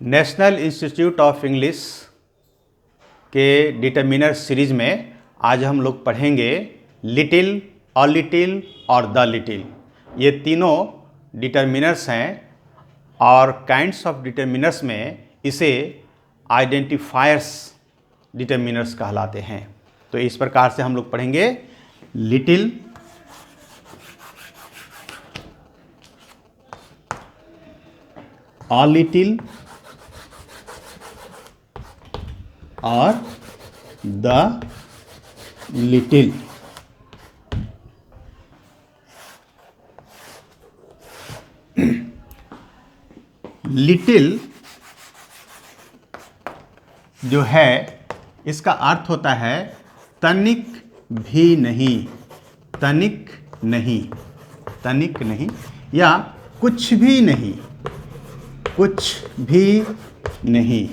National institute of English के determiner series में आज हम लोग पढ़ेंगे लिटिल, अ लिटिल और द लिटिल। ये तीनों डिटर्मिनर्स हैं और काइंड्स ऑफ डिटर्मिनर्स में इसे आइडेंटिफायर्स डिटर्मिनर्स कहलाते हैं। तो इस प्रकार से हम लोग पढ़ेंगे लिटिल, अ लिटिल और द लिटिल। लिटिल जो है इसका अर्थ होता है तनिक भी नहीं, तनिक नहीं, तनिक नहीं या कुछ भी नहीं, कुछ भी नहीं।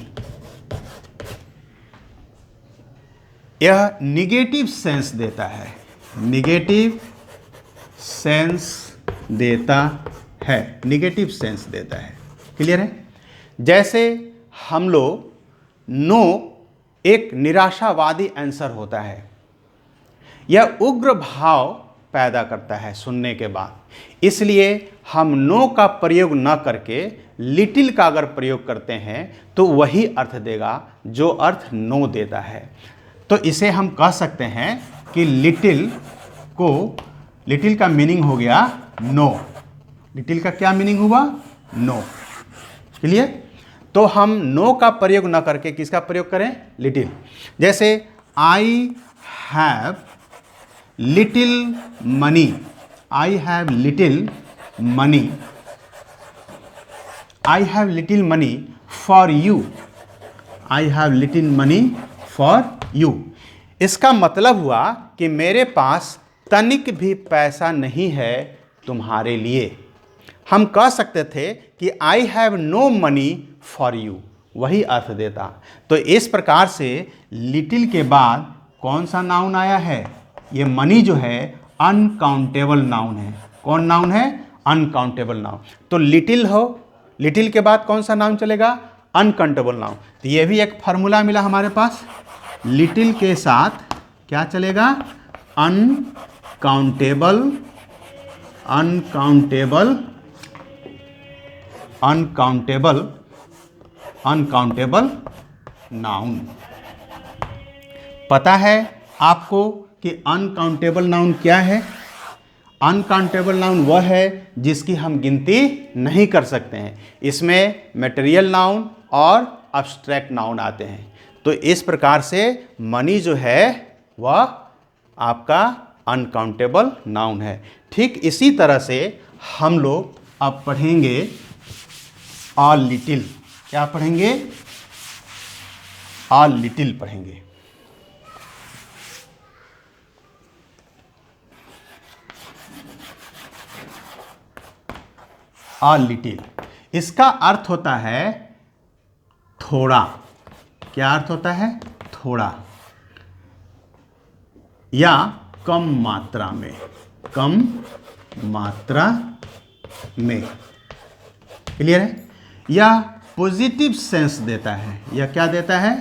यह निगेटिव सेंस देता है, निगेटिव सेंस देता है, निगेटिव सेंस देता है। क्लियर है? जैसे हम लोग नो एक निराशावादी आंसर होता है, यह उग्र भाव पैदा करता है सुनने के बाद। इसलिए हम नो का प्रयोग न करके लिटिल का अगर प्रयोग करते हैं तो वही अर्थ देगा जो अर्थ नो देता है। तो इसे हम कह सकते हैं कि लिटिल का मीनिंग हो गया नो। लिटिल का क्या मीनिंग हुआ? नो। क्लियर? तो हम नो का प्रयोग न करके किसका प्रयोग करें? लिटिल। जैसे I have little money, I have little money, I have little money for you, I have little money for you. इसका मतलब हुआ कि मेरे पास तनिक भी पैसा नहीं है तुम्हारे लिए। हम कह सकते थे कि I have no money for you, वही अर्थ देता। तो इस प्रकार से लिटिल के बाद कौन सा नाउन आया है? ये मनी जो है अनकाउंटेबल नाउन है। कौन नाउन है? Uncountable noun. तो लिटिल हो, लिटिल के बाद कौन सा नाउन चलेगा? Uncountable noun. तो ये भी एक फार्मूला मिला हमारे पास। लिटिल के साथ क्या चलेगा? Uncountable, uncountable, uncountable, uncountable noun. पता है आपको कि अनकाउंटेबल नाउन क्या है? अनकाउंटेबल नाउन वह है जिसकी हम गिनती नहीं कर सकते हैं। इसमें मटेरियल नाउन और अब्स्ट्रैक्ट नाउन आते हैं। तो इस प्रकार से मनी जो है वह आपका अनकाउंटेबल नाउन है। ठीक इसी तरह से हम लोग अब पढ़ेंगे अ लिटिल। क्या पढ़ेंगे? अ लिटिल पढ़ेंगे। अ लिटिल, इसका अर्थ होता है थोड़ा। क्या अर्थ होता है? थोड़ा या कम मात्रा में, कम मात्रा में। क्लियर है? या पॉजिटिव सेंस देता है। या क्या देता है?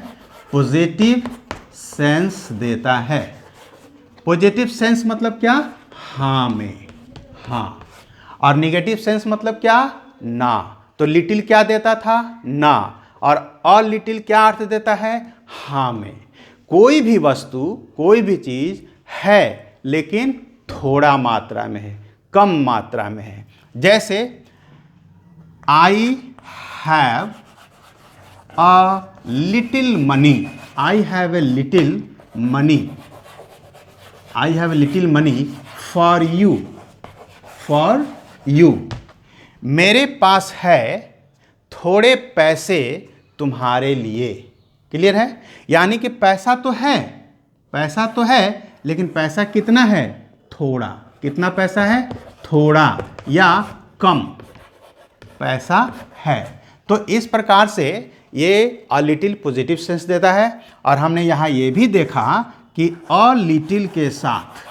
पॉजिटिव सेंस देता है। पॉजिटिव सेंस मतलब क्या? हाँ में, हाँ। और निगेटिव सेंस मतलब क्या? ना। तो लिटिल क्या देता था? ना। और अ लिटिल क्या अर्थ देता है? हाँ में। कोई भी वस्तु, कोई भी चीज है लेकिन थोड़ा मात्रा में है, कम मात्रा में है। जैसे I have a little money, I have a little money, I have a little money for you, for you. मेरे पास है थोड़े पैसे तुम्हारे लिए। क्लियर है? यानी कि पैसा तो है, पैसा तो है, लेकिन पैसा कितना है? थोड़ा। कितना पैसा है? थोड़ा या कम पैसा है। तो इस प्रकार से ये अ लिटिल पॉजिटिव सेंस देता है। और हमने यहाँ ये भी देखा कि अ लिटिल के साथ,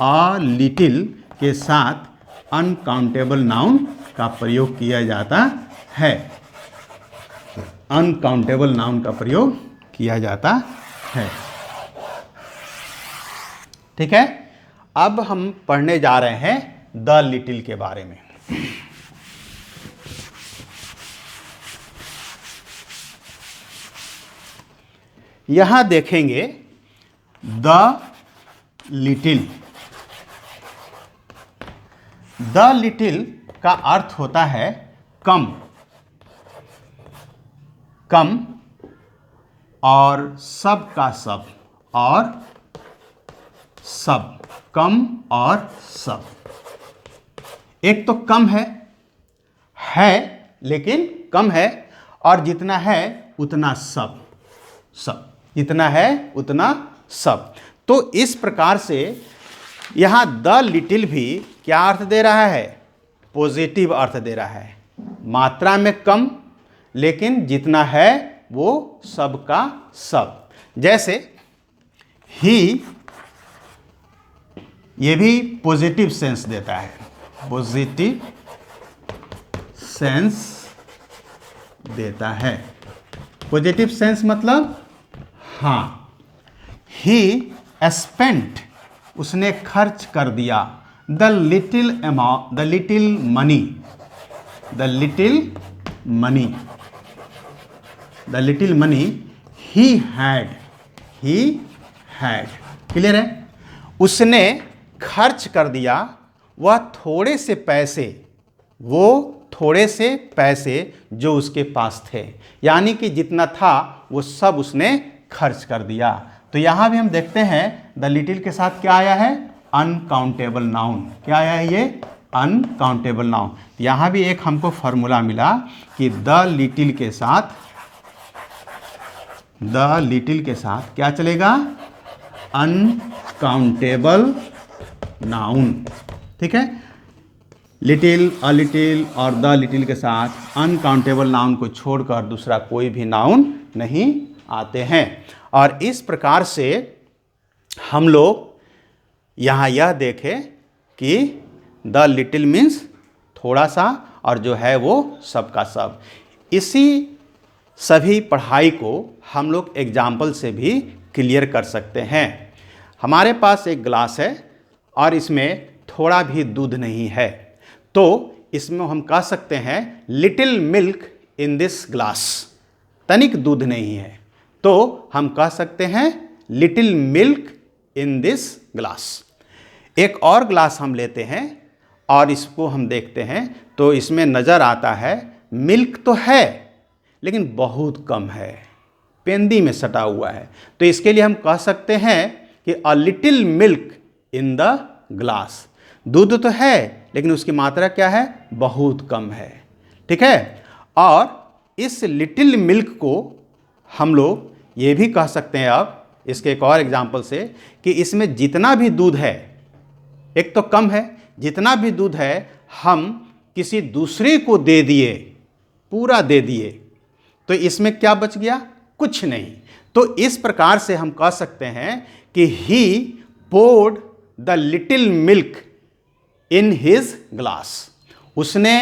अ लिटिल के साथ अनकाउंटेबल नाउन का प्रयोग किया जाता है। अनकाउंटेबल नाउन का प्रयोग किया जाता है। ठीक है, अब हम पढ़ने जा रहे हैं द लिटिल के बारे में। यहां देखेंगे द लिटिल। द लिटिल का अर्थ होता है कम, कम और सब का सब, और सब, कम और सब। एक तो कम है लेकिन कम है, और जितना है उतना सब, सब, जितना है उतना सब। तो इस प्रकार से यहाँ द लिटिल भी क्या अर्थ दे रहा है? पॉजिटिव अर्थ दे रहा है। मात्रा में कम, लेकिन जितना है वो सब का सब। जैसे ही, ये भी पॉजिटिव सेंस देता है, पॉजिटिव सेंस देता है। पॉजिटिव सेंस मतलब हाँ, ही स्पेंट, उसने खर्च कर दिया, the little amount, the little money, the little money, the little money he had, he had. Clear है? उसने खर्च कर दिया वह थोड़े से पैसे, वो थोड़े से पैसे जो उसके पास थे, यानी कि जितना था वो सब उसने खर्च कर दिया। तो यहां भी हम देखते हैं द लिटिल के साथ क्या आया है? Uncountable noun. क्या आया है? ये अनकाउंटेबल नाउन। यहां भी एक हमको फॉर्मूला मिला कि द लिटिल के साथ, द लिटिल के साथ क्या चलेगा? Uncountable noun. ठीक है, लिटिल, अ लिटिल और द लिटिल के साथ अनकाउंटेबल नाउन को छोड़कर दूसरा कोई भी नाउन नहीं आते हैं। और इस प्रकार से हम लोग यहाँ यह देखें कि द लिटिल मीन्स थोड़ा सा, और जो है वो सब का सब। इसी सभी पढ़ाई को हम लोग एग्जाम्पल से भी क्लियर कर सकते हैं। हमारे पास एक ग्लास है और इसमें थोड़ा भी दूध नहीं है, तो इसमें हम कह सकते हैं little milk in this glass. तनिक दूध नहीं है, तो हम कह सकते हैं little milk in this glass. एक और ग्लास हम लेते हैं और इसको हम देखते हैं, तो इसमें नज़र आता है मिल्क तो है लेकिन बहुत कम है, पेंदी में सटा हुआ है। तो इसके लिए हम कह सकते हैं कि a little milk in the glass. दूध तो है लेकिन उसकी मात्रा क्या है? बहुत कम है। ठीक है, और इस लिटिल मिल्क को हम लोग ये भी कह सकते हैं अब इसके एक और एग्जाम्पल से कि इसमें जितना भी दूध है, एक तो कम है, जितना भी दूध है हम किसी दूसरे को दे दिए, पूरा दे दिए, तो इसमें क्या बच गया? कुछ नहीं। तो इस प्रकार से हम कह सकते हैं कि he poured the little milk in his glass. उसने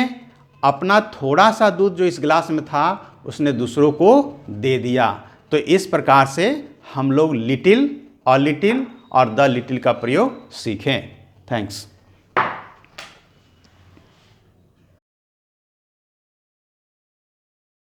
अपना थोड़ा सा दूध जो इस ग्लास में था उसने दूसरों को दे दिया। तो इस प्रकार से हम लोग लिटिल, अ लिटिल और द लिटिल का प्रयोग सीखें। थैंक्स।